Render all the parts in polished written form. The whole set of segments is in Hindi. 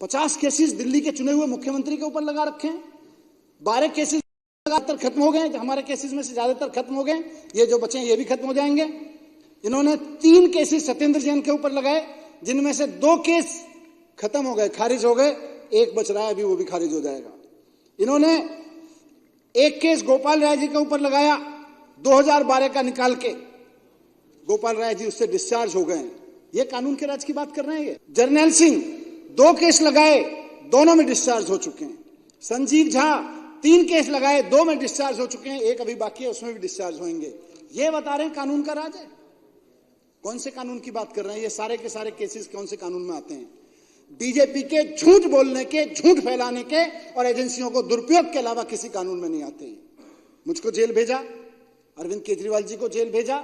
50 केसेस दिल्ली के चुने हुए मुख्यमंत्री के ऊपर लगा रखे हैं। 12 केसेस लगातार खत्म हो गए, हमारे केसेस में से ज्यादातर खत्म हो गए, ये जो बचे हैं ये भी खत्म हो जाएंगे। इन्होंने 3 केसेस सत्येंद्र जैन के ऊपर लगाए, जिनमें से 2 केस खत्म हो गए, खारिज हो गए, 1 बच रहा है अभी, वो भी खारिज हो जाएगा। इन्होंने 1 केस गोपाल राय जी के ऊपर लगाया, 2012 का निकाल के गोपाल राय जी उससे डिस्चार्ज हो गए हैं। ये कानून के राज की बात कर रहे हैं। ये जर्नैल सिंह 2 केस लगाए, दोनों में डिस्चार्ज हो चुके हैं। संजीव झा 3 केस लगाए, 2 में डिस्चार्ज हो चुके हैं, 1 अभी बाकी है, उसमें भी डिस्चार्ज होंगे। ये बता रहे हैं कानून का राज है। कौन से कानून की बात कर रहे हैं? ये सारे के सारे केसेस कौन से कानून में आते हैं? बीजेपी के झूठ बोलने के, झूठ फैलाने के और एजेंसियों को दुरुपयोग के अलावा किसी कानून में नहीं आते। मुझको जेल भेजा, अरविंद केजरीवाल जी को जेल भेजा,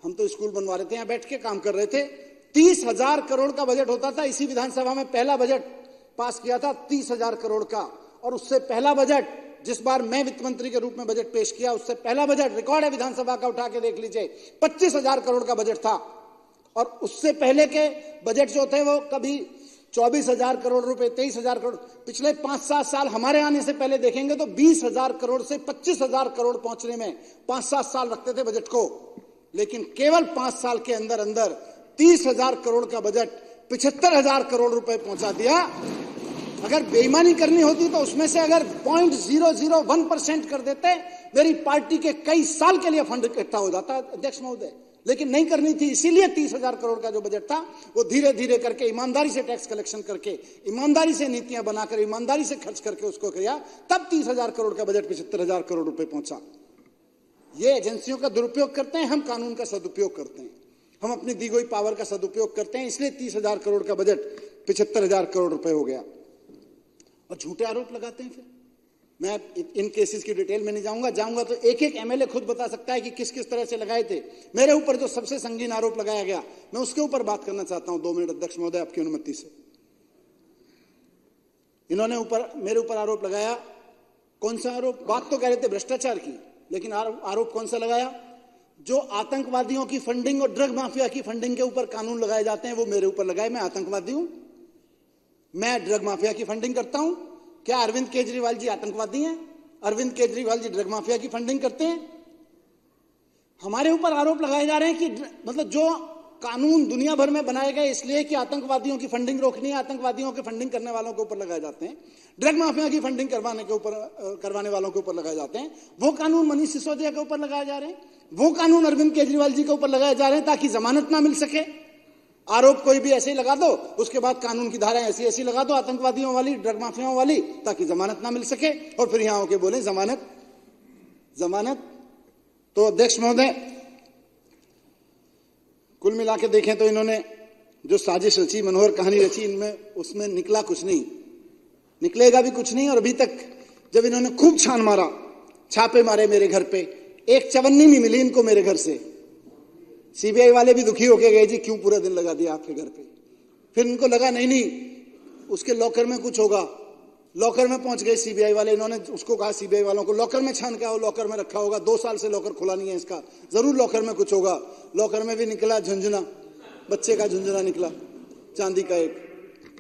हम तो स्कूल बनवा रहे थे, यहां बैठ के काम कर रहे थे। 30,000 करोड़ का बजट होता था। इसी विधानसभा में पहला बजट पास किया था 30,000 करोड़ का, और उससे पहला बजट जिस बार मैं वित्त मंत्री के रूप में बजट पेश किया, उससे पहला बजट रिकॉर्ड है विधानसभा का, उठा के देख लीजिए, 25,000 करोड़ का बजट था। और उससे पहले के बजट जो थे वो कभी 24,000 करोड़ रुपए, 23,000 करोड़। पिछले 5-7 साल हमारे आने से पहले देखेंगे तो 20,000 करोड़ से 25,000 करोड़ पहुंचने में 5-7 साल लगते थे बजट को, लेकिन केवल 5 साल के अंदर अंदर 30,000 करोड़ का बजट 75,000 करोड़ रुपए पहुंचा दिया। अगर बेईमानी करनी होती तो उसमें से अगर 0.001% कर देते, मेरी पार्टी के कई साल के लिए फंड इकट्ठा हो जाता, अध्यक्ष महोदय, लेकिन नहीं करनी थी। इसीलिए 30,000 करोड़ का जो बजट था वो धीरे धीरे करके, ईमानदारी से टैक्स कलेक्शन करके, ईमानदारी से नीतियां बनाकर, ईमानदारी से खर्च करके उसको किया, तब 30,000 करोड़ का बजट 75,000 करोड़ रुपए पहुंचा। ये एजेंसियों का दुरुपयोग करते हैं, हम कानून का सदुपयोग करते हैं, हम अपनी दी गई पावर का सदुपयोग करते हैं, इसलिए 30,000 करोड़ का बजट 75,000 करोड़ रुपए हो गया। और झूठे आरोप लगाते हैं। फिर मैं इन केसेस की डिटेल में नहीं जाऊंगा तो एक एक एमएलए खुद बता सकता है कि किस किस तरह से लगाए थे। मेरे ऊपर जो सबसे संगीन आरोप लगाया गया, मैं उसके ऊपर बात करना चाहता हूं 2 मिनट, अध्यक्ष महोदय, आपकी अनुमति से। इन्होंने मेरे ऊपर आरोप लगाया। कौन सा आरोप? बात तो कह रहे थे भ्रष्टाचार की, लेकिन आरोप कौन सा लगाया? जो आतंकवादियों की फंडिंग और ड्रग माफिया की फंडिंग के ऊपर कानून लगाए जाते हैं, वो मेरे ऊपर लगाए। मैं आतंकवादी हूं? मैं ड्रग माफिया की फंडिंग करता हूं? क्या अरविंद केजरीवाल जी आतंकवादी हैं? अरविंद केजरीवाल जी ड्रग माफिया की फंडिंग करते हैं? हमारे ऊपर आरोप लगाए जा रहे हैं कि मतलब जो कानून दुनिया भर में बनाए गए इसलिए कि आतंकवादियों की फंडिंग रोकनी है, आतंकवादियों की फंडिंग करने वालों के ऊपर लगाए जाते हैं, ड्रग माफिया की फंडिंग करवाने वालों के ऊपर लगाए जाते हैं। वो कानून मनीष सिसोदिया के ऊपर लगाए जा रहे हैं, वो कानून अरविंद केजरीवाल जी के ऊपर लगाए जा रहे हैं ताकि जमानत ना मिल सके। आरोप कोई भी ऐसे ही लगा दो, उसके बाद कानून की धाराएं ऐसी ऐसी लगा दो आतंकवादियों वाली, ड्रग माफियाओं वाली, ताकि जमानत ना मिल सके, और फिर यहां होके बोले जमानत जमानत। तो अध्यक्ष महोदय, कुल मिला के देखें तो इन्होंने जो साजिश रची, मनोहर कहानी रची, इनमें उसमें निकला कुछ नहीं, निकलेगा भी कुछ नहीं। और अभी तक जब इन्होंने खूब छान मारा, छापे मारे मेरे घर पे, एक चवन्नी नहीं मिली इनको मेरे घर से। सीबीआई वाले भी दुखी होके गए, जी क्यों पूरा दिन लगा दिया आपके घर पे। फिर इनको लगा नहीं उसके लॉकर में कुछ होगा, लॉकर में पहुंच गए सीबीआई वाले। इन्होंने उसको कहा सीबीआई वालों को, लॉकर में छान के आओ, लॉकर में रखा होगा, 2 साल से लॉकर खुला नहीं है इसका, जरूर लॉकर में कुछ होगा। लॉकर में भी निकला झुंझुना, बच्चे का झुंझुना निकला, चांदी का एक।